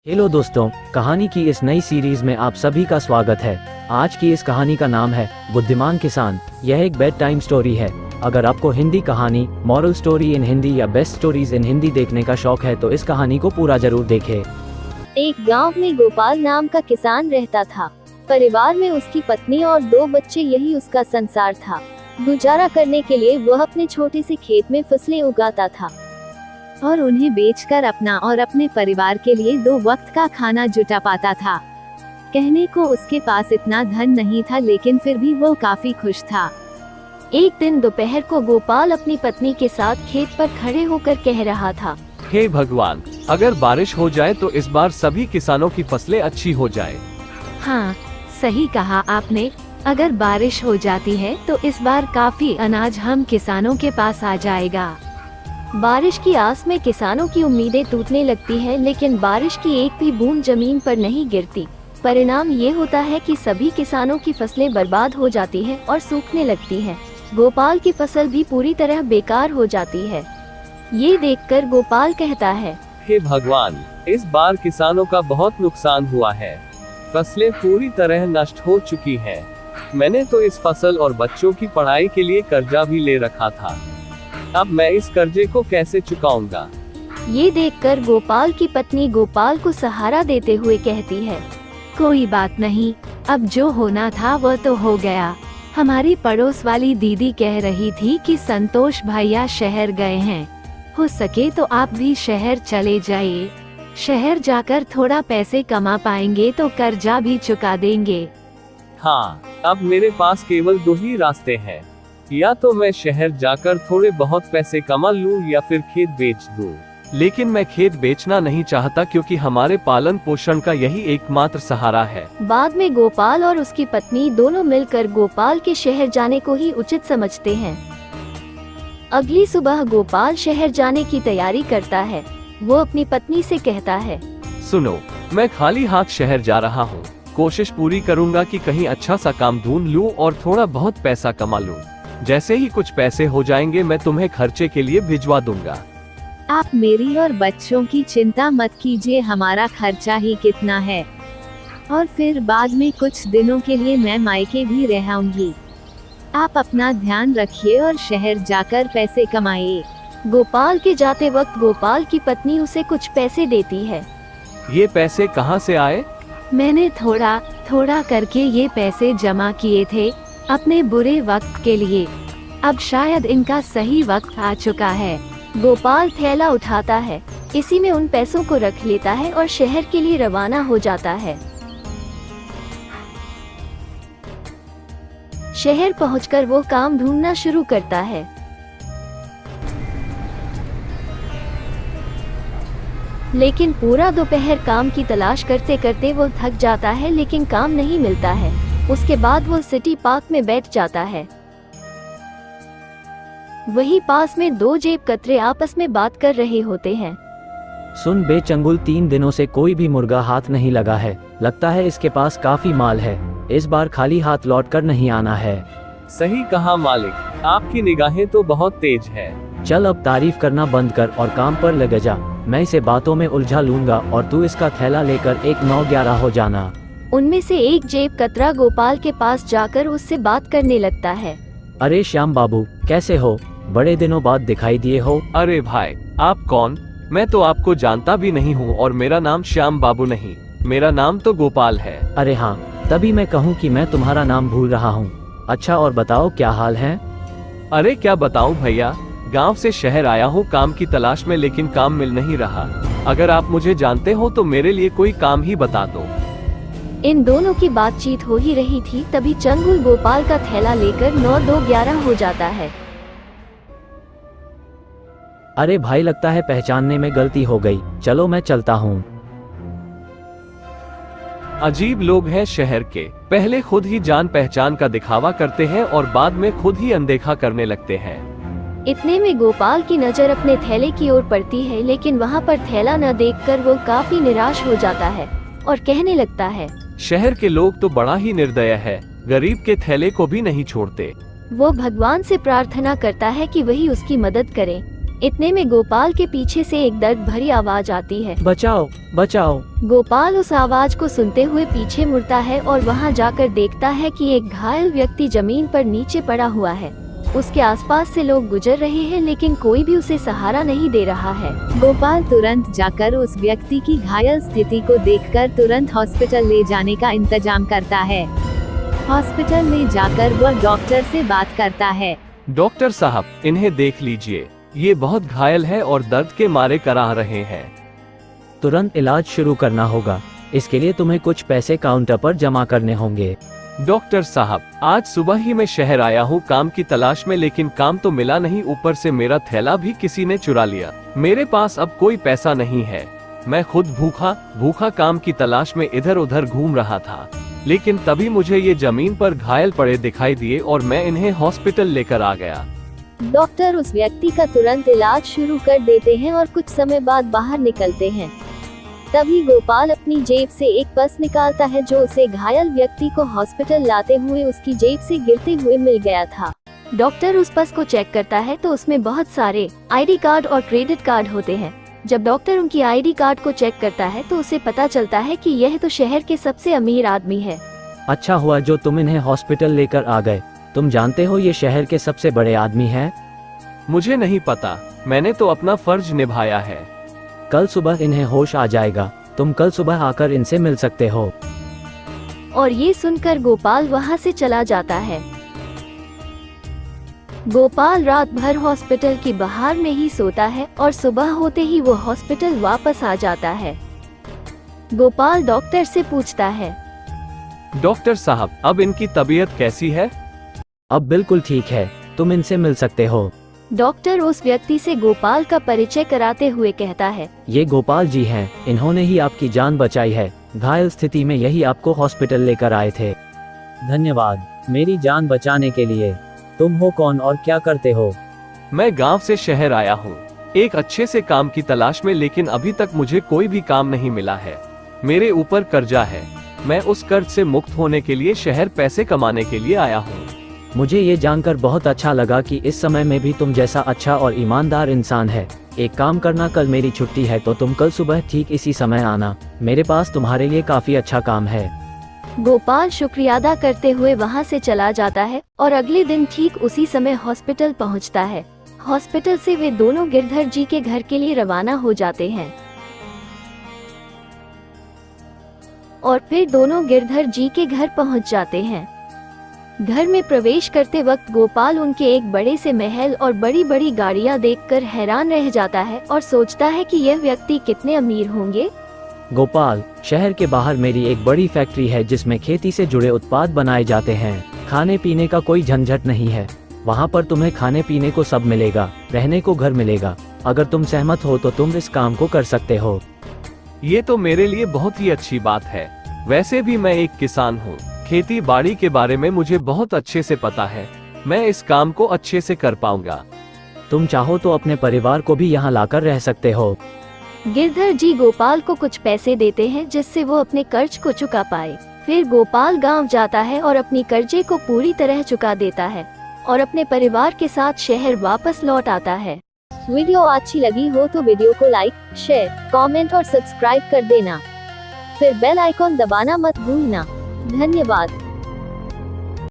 Hello दोस्तों, कहानी की इस नई सीरीज में आप सभी का स्वागत है। आज की इस कहानी का नाम है बुद्धिमान किसान। यह एक बेड टाइम स्टोरी है। अगर आपको हिंदी कहानी, मॉरल स्टोरी इन हिंदी या बेस्ट स्टोरीज इन हिंदी देखने का शौक है तो इस कहानी को पूरा जरूर देखें। एक गांव में गोपाल नाम का किसान रहता था। परिवार में उसकी पत्नी और 2 बच्चे, यही उसका संसार था। गुजारा करने के लिए वह अपने छोटे से खेत में फसलें उगाता था और उन्हें बेचकर अपना और अपने परिवार के लिए 2 वक्त का खाना जुटा पाता था। कहने को उसके पास इतना धन नहीं था, लेकिन फिर भी वो काफी खुश था। एक दिन दोपहर को गोपाल अपनी पत्नी के साथ खेत पर खड़े होकर कह रहा था, हे भगवान, अगर बारिश हो जाए तो इस बार सभी किसानों की फसलें अच्छी हो जाए। हाँ, सही कहा आपने। अगर बारिश हो जाती है तो इस बार काफी अनाज हम किसानों के पास आ जाएगा। बारिश की आस में किसानों की उम्मीदें टूटने लगती है, लेकिन बारिश की एक भी बूंद जमीन पर नहीं गिरती। परिणाम ये होता है कि सभी किसानों की फसलें बर्बाद हो जाती हैं और सूखने लगती हैं। गोपाल की फसल भी पूरी तरह बेकार हो जाती है। ये देखकर गोपाल कहता है, हे भगवान, इस बार किसानों का बहुत नुकसान हुआ है। फसलें पूरी तरह नष्ट हो चुकी हैं। मैंने तो इस फसल और बच्चों की पढ़ाई के लिए कर्जा भी ले रखा था। अब मैं इस कर्जे को कैसे चुकाऊंगा? ये देखकर गोपाल की पत्नी गोपाल को सहारा देते हुए कहती है, कोई बात नहीं, अब जो होना था वह तो हो गया। हमारी पड़ोस वाली दीदी कह रही थी कि संतोष भैया शहर गए हैं। हो सके तो आप भी शहर चले जाइए। शहर जाकर थोड़ा पैसे कमा पाएंगे तो कर्जा भी चुका देंगे। हाँ, अब मेरे पास केवल 2 ही रास्ते हैं। या तो मैं शहर जाकर थोड़े बहुत पैसे कमा लूं या फिर खेत बेच दूं। लेकिन मैं खेत बेचना नहीं चाहता, क्योंकि हमारे पालन पोषण का यही एकमात्र सहारा है। बाद में गोपाल और उसकी पत्नी दोनों मिलकर गोपाल के शहर जाने को ही उचित समझते हैं। अगली सुबह गोपाल शहर जाने की तैयारी करता है। वो अपनी पत्नी से कहता है, सुनो, मैं खाली हाथ शहर जा रहा हूँ। कोशिश पूरी करूँगा कि कहीं अच्छा सा काम ढूंढ लूँ और थोड़ा बहुत पैसा कमा लूँ। जैसे ही कुछ पैसे हो जाएंगे मैं तुम्हें खर्चे के लिए भिजवा दूंगा। आप मेरी और बच्चों की चिंता मत कीजिए, हमारा खर्चा ही कितना है, और फिर बाद में कुछ दिनों के लिए मैं मायके भी रहूंगी। आप अपना ध्यान रखिए और शहर जाकर पैसे कमाइए। गोपाल के जाते वक्त गोपाल की पत्नी उसे कुछ पैसे देती है। ये पैसे कहाँ से आए? मैंने थोड़ा थोड़ा करके ये पैसे जमा किए थे अपने बुरे वक्त के लिए। अब शायद इनका सही वक्त आ चुका है। गोपाल थैला उठाता है, इसी में उन पैसों को रख लेता है और शहर के लिए रवाना हो जाता है। शहर पहुंचकर वो काम ढूंढना शुरू करता है। लेकिन पूरा दोपहर काम की तलाश करते करते वो थक जाता है, लेकिन काम नहीं मिलता है। उसके बाद वो सिटी पार्क में बैठ जाता है। वहीं पास में 2 जेब कतरे आपस में बात कर रहे होते हैं। सुन बे चंगुल, 3 दिनों से कोई भी मुर्गा हाथ नहीं लगा है। लगता है इसके पास काफी माल है। इस बार खाली हाथ लौट कर नहीं आना है। सही कहा मालिक, आपकी निगाहें तो बहुत तेज है। चल अब तारीफ करना बंद कर और काम पर लग जा। मैं इसे बातों में उलझा लूंगा और तू इसका थैला लेकर 1-9-11 हो जाना। उनमें से एक जेब कतरा गोपाल के पास जाकर उससे बात करने लगता है। अरे श्याम बाबू, कैसे हो? बड़े दिनों बाद दिखाई दिए हो। अरे भाई, आप कौन? मैं तो आपको जानता भी नहीं हूँ, और मेरा नाम श्याम बाबू नहीं, मेरा नाम तो गोपाल है। अरे हाँ, तभी मैं कहूँ कि मैं तुम्हारा नाम भूल रहा हूँ। अच्छा, और बताओ क्या हाल है? अरे क्या बताऊँ भैया, गांव से शहर आया हूँ काम की तलाश में, लेकिन काम मिल नहीं रहा। अगर आप मुझे जानते हो तो मेरे लिए कोई काम ही बता दो। इन दोनों की बातचीत हो ही रही थी, तभी चंगुल गोपाल का थैला लेकर 9-2-11 हो जाता है। अरे भाई, लगता है पहचानने में गलती हो गई। चलो मैं चलता हूँ। अजीब लोग हैं शहर के। पहले खुद ही जान पहचान का दिखावा करते हैं और बाद में खुद ही अनदेखा करने लगते हैं। इतने में गोपाल की नजर अपने थैले की ओर पड़ती है, लेकिन वहाँ पर थैला न देखकर वो काफी निराश हो जाता है और कहने लगता है, शहर के लोग तो बड़ा ही निर्दय है, गरीब के थैले को भी नहीं छोड़ते। वो भगवान से प्रार्थना करता है कि वही उसकी मदद करें। इतने में गोपाल के पीछे से एक दर्द भरी आवाज आती है। बचाओ बचाओ। गोपाल उस आवाज को सुनते हुए पीछे मुड़ता है और वहां जाकर देखता है कि एक घायल व्यक्ति जमीन पर नीचे पड़ा हुआ है। उसके आसपास से लोग गुजर रहे हैं लेकिन कोई भी उसे सहारा नहीं दे रहा है। गोपाल तुरंत जाकर उस व्यक्ति की घायल स्थिति को देखकर तुरंत हॉस्पिटल ले जाने का इंतजाम करता है। हॉस्पिटल ले जाकर वह डॉक्टर से बात करता है। डॉक्टर साहब, इन्हें देख लीजिए, ये बहुत घायल है और दर्द के मारे कराह रहे हैं। तुरंत इलाज शुरू करना होगा। इसके लिए तुम्हें कुछ पैसे काउंटर पर जमा करने होंगे। डॉक्टर साहब, आज सुबह ही मैं शहर आया हूँ काम की तलाश में, लेकिन काम तो मिला नहीं, ऊपर से मेरा थैला भी किसी ने चुरा लिया। मेरे पास अब कोई पैसा नहीं है। मैं खुद भूखा काम की तलाश में इधर उधर घूम रहा था, लेकिन तभी मुझे ये जमीन पर घायल पड़े दिखाई दिए और मैं इन्हें हॉस्पिटल लेकर आ गया। डॉक्टर उस व्यक्ति का तुरंत इलाज शुरू कर देते हैं और कुछ समय बाद बाहर निकलते हैं। तभी गोपाल अपनी जेब से एक पर्स निकालता है जो उसे घायल व्यक्ति को हॉस्पिटल लाते हुए उसकी जेब से गिरते हुए मिल गया था। डॉक्टर उस पर्स को चेक करता है तो उसमें बहुत सारे आईडी कार्ड और क्रेडिट कार्ड होते हैं। जब डॉक्टर उनकी आईडी कार्ड को चेक करता है तो उसे पता चलता है कि यह तो शहर के सबसे अमीर आदमी है। अच्छा हुआ जो तुम इन्हें हॉस्पिटल लेकर आ गए। तुम जानते हो ये शहर के सबसे बड़े आदमी हैं? मुझे नहीं पता, मैंने तो अपना फर्ज निभाया है। कल सुबह इन्हें होश आ जाएगा। तुम कल सुबह आकर इनसे मिल सकते हो। और ये सुनकर गोपाल वहाँ से चला जाता है। गोपाल रात भर हॉस्पिटल की बाहर में ही सोता है और सुबह होते ही वो हॉस्पिटल वापस आ जाता है। गोपाल डॉक्टर से पूछता है, डॉक्टर साहब, अब इनकी तबीयत कैसी है? अब बिल्कुल ठीक है, तुम इनसे मिल सकते हो। डॉक्टर उस व्यक्ति से गोपाल का परिचय कराते हुए कहता है, ये गोपाल जी हैं, इन्होंने ही आपकी जान बचाई है। घायल स्थिति में यही आपको हॉस्पिटल लेकर आए थे। धन्यवाद मेरी जान बचाने के लिए। तुम हो कौन और क्या करते हो? मैं गांव से शहर आया हूँ, एक अच्छे से काम की तलाश में, लेकिन अभी तक मुझे कोई भी काम नहीं मिला है। मेरे ऊपर कर्जा है। मैं उस कर्ज से मुक्त होने के लिए शहर पैसे कमाने के लिए आया हूँ। मुझे ये जानकर बहुत अच्छा लगा कि इस समय में भी तुम जैसा अच्छा और ईमानदार इंसान है। एक काम करना, कल मेरी छुट्टी है तो तुम कल सुबह ठीक इसी समय आना। मेरे पास तुम्हारे लिए काफी अच्छा काम है। गोपाल शुक्रिया अदा करते हुए वहाँ से चला जाता है और अगले दिन ठीक उसी समय हॉस्पिटल पहुँचता है। हॉस्पिटल से वे दोनों गिरधर जी के घर के लिए रवाना हो जाते हैं और फिर दोनों गिरधर जी के घर पहुँच जाते हैं। घर में प्रवेश करते वक्त गोपाल उनके एक बड़े से महल और बड़ी बड़ी गाड़ियां देखकर हैरान रह जाता है और सोचता है कि यह व्यक्ति कितने अमीर होंगे। गोपाल, शहर के बाहर मेरी एक बड़ी फैक्ट्री है जिसमें खेती से जुड़े उत्पाद बनाए जाते हैं। खाने पीने का कोई झंझट नहीं है। वहाँ पर तुम्हें खाने पीने को सब मिलेगा, रहने को घर मिलेगा। अगर तुम सहमत हो तो तुम इस काम को कर सकते हो। ये तो मेरे लिए बहुत ही अच्छी बात है। वैसे भी मैं एक किसान हूँ, खेती बाड़ी के बारे में मुझे बहुत अच्छे से पता है। मैं इस काम को अच्छे से कर पाऊंगा। तुम चाहो तो अपने परिवार को भी यहाँ लाकर रह सकते हो। गिरधर जी गोपाल को कुछ पैसे देते हैं जिससे वो अपने कर्ज को चुका पाए। फिर गोपाल गांव जाता है और अपनी कर्जे को पूरी तरह चुका देता है और अपने परिवार के साथ शहर वापस लौट आता है। वीडियो अच्छी लगी हो तो वीडियो को लाइक, शेयर, कमेंट और सब्सक्राइब कर देना। फिर बेल आइकॉन दबाना मत भूलना। धन्यवाद।